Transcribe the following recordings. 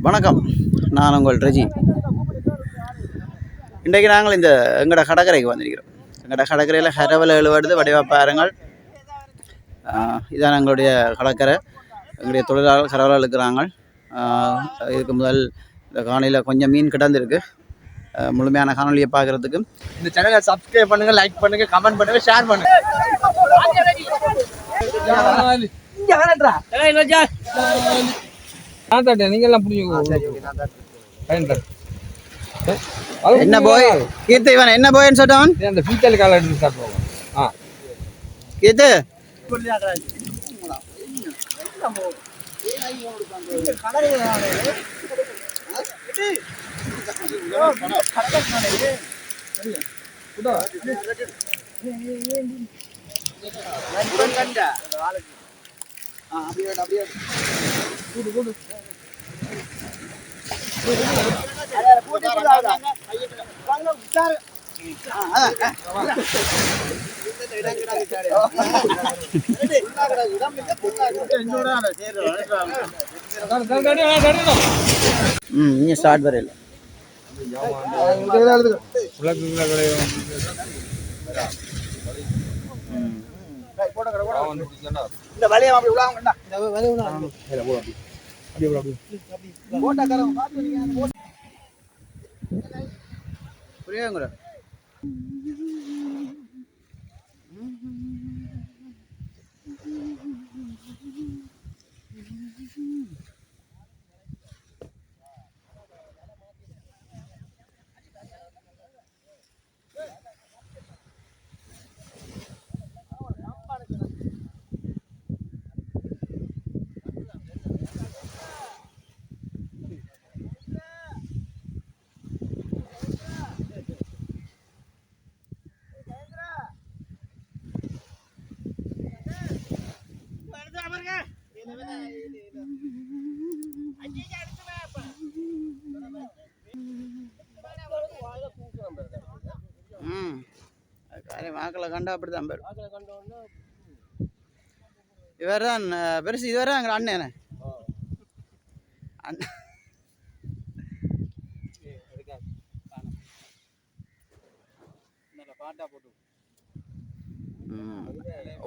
வணக்கம், நான் உங்கள் ரஜி. இன்றைக்கு நாங்கள் எங்களோட கடற்கரைக்கு வந்திருக்கிறோம். எங்களோட கடற்கரையில் ஹரவல் எழுவடுது வடிவா பாருங்கள். இதான் எங்களுடைய கடற்கரை. எங்களுடைய தொழிலாளர்கள் ஹரவல் இருக்கிறாங்க. இதுக்கு முதல் இந்த காணொலியில் கொஞ்சம் மீன் கிடந்திருக்கு. முழுமையான காணொலியை பார்க்குறதுக்கு இந்த சேனலை சப்ஸ்கிரைப் பண்ணுங்கள், லைக் பண்ணுங்கள், கமெண்ட் பண்ணுங்கள், ஷேர் பண்ணுங்கள். என்ன போய் கீர்த்தி இவன் என்ன போயின்னு சொல்லிட்டவன் அந்த ஃபீச்சர் கால எடுத்து சாப்பிடுவோம். கீர்த்து நீ ஸ்டார்ட் வரையில இந்த வழியை அப்படி விடாம புரியுங்க. வாக்கில் கண்டா அப்படிதான் பேர். இவர் தான் பெருசு. இதுவரை எங்க அண்ணன்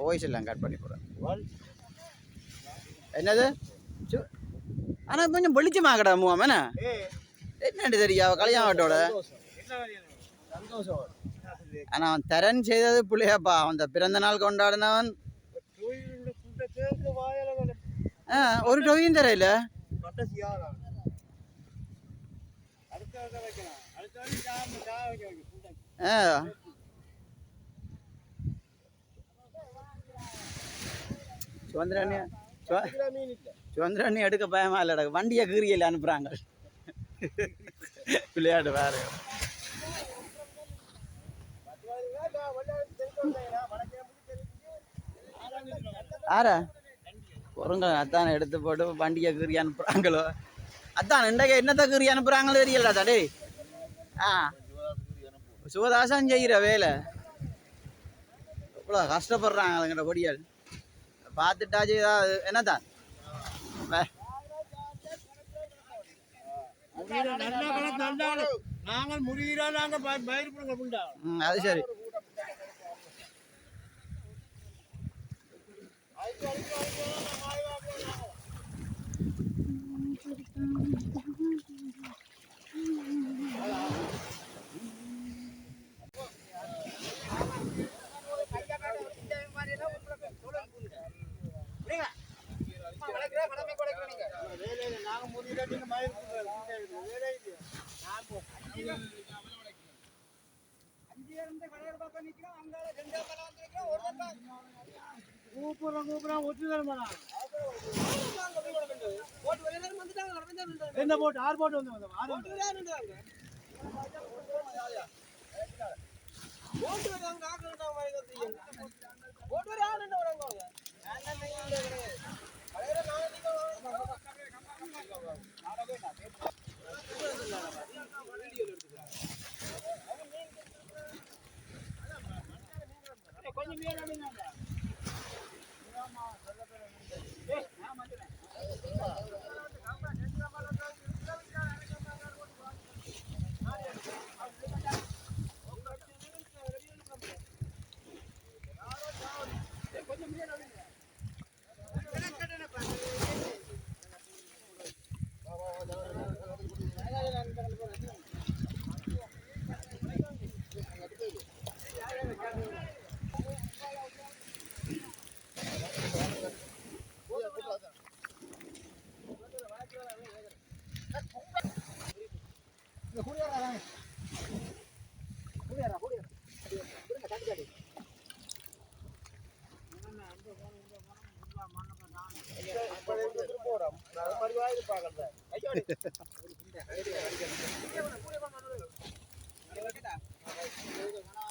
வாய்ஸ் எல்லாம் கட் பண்ணி போறேன். என்னது ஆனா கொஞ்சம் வெளிச்சமாகடா மூவாம என்ன தெரியா கல்யாணத்தோட. ஆனா அவன் தரன் செய்தது புள்ளையாப்பா. அவன் பிறந்த நாள் கொண்டாடினவன் ஒரு டொயின் தரையில சுதந்திரண்ணி எடுக்க பயமா இல்ல. வண்டியை கீறியல அனுப்புறாங்க விளையாடு வேற. ஆரா பொருங்க அத்தான எடுத்து போட்டு வண்டியை கீறி அனுப்புறாங்களோ. அத்தான் இன்றைக்கு என்னத்தை கீறி அனுப்புறாங்களோ தெரியல தடே. சிவதாசன் செய்கிற வேலை இவ்வளோ கஷ்டப்படுறாங்க கொடியால் பார்த்துட்டாச்சு. என்னத்தான் அது சரி. என்ன போட்டு 6 போட்டு வந்து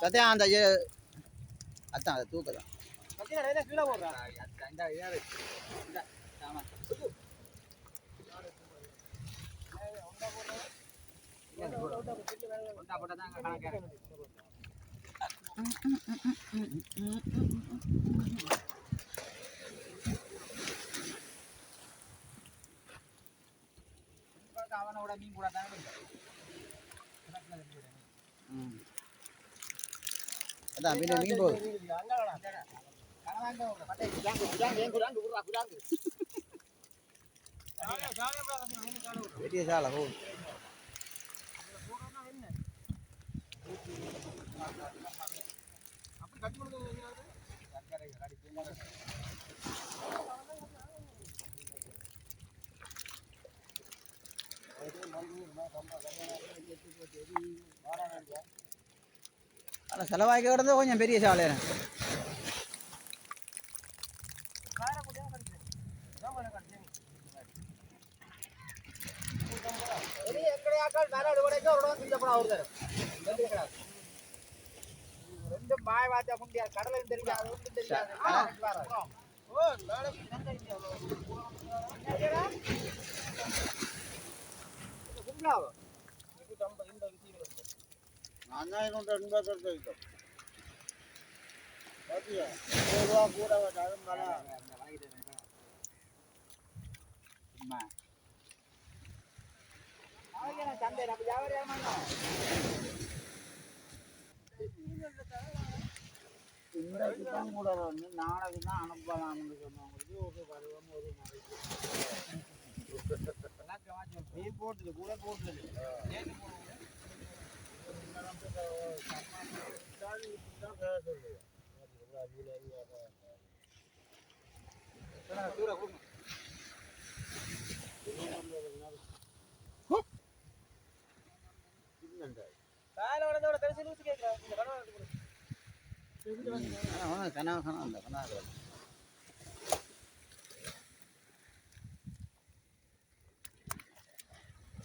சத்தியா அந்த அதான் அதை தூக்கலாம் கீழே போடுறா அவனோட மீன் கூட தான் அதான் மீன் போகுது பெரிய சாலை போகுது ஆனால் செலவாக்கி கிடந்தது கொஞ்சம் பெரிய சாலை ரெண்டும் பாய் வாச்சா முடியாது கடலையும் தெரியாது ஒன்றும் தெரியாது நான் தான் இன்னொன்று 80 எடுத்தோம் கூட அதுவும் சந்தை நம்ம வியாபாரம் இன்றைக்கு கூட வந்து நாளைக்கு தான் அனுப்பலாம்னு சொன்னவங்களுக்கு ஒரு பருவம் ஒரு நாளைக்கு போட்டுது கூட போட்டுது கனா அந்த கனா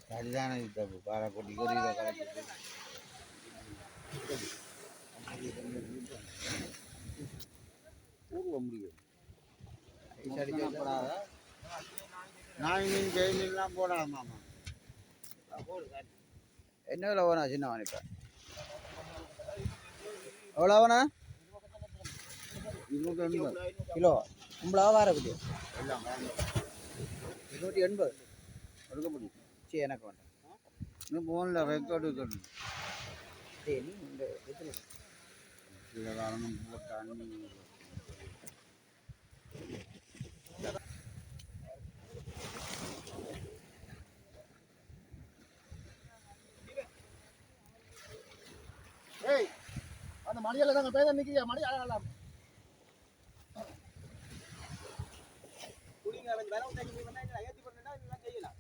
சரிதான பாறைக்குட்டி ஊர்வ முடியும் நான் மீன் ஜெய் மீன்லாம் போடலாமாம்மா என்ன விலை வேணா சின்னவன் இப்போ எவ்வளோ வேணா 280 கிலோ கும்பலாக வாரக்குடி எல்லாம் 280 எடுக்க முடியும் சரி எனக்கு வேண்டாம் இன்னும் ஃபோனில் ரெக்கார்டு இருக்கணும் சரி நீ இந்த இதில் சில காரணம் போட்டான்னு ஏய் அந்த மணியில தாங்க பேத நிக்கிறியா மணி ஆகலாம் குடிங்க அந்த வேலை உண்டாக்கி நீ வந்தா ஏத்தி பண்ணா இதெல்லாம் செய்யலாம்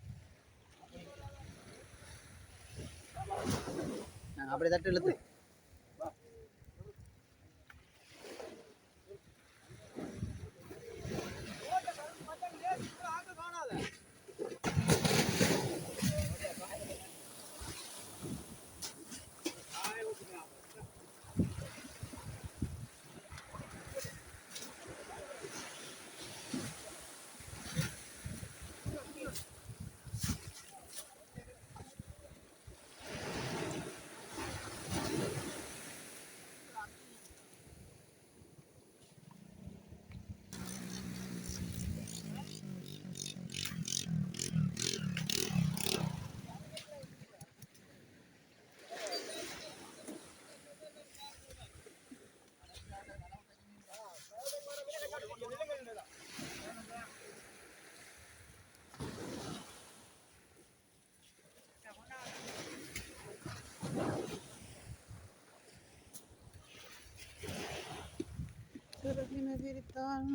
நாங்கள் அப்படி தட்டு இழுத்து விரித்தால்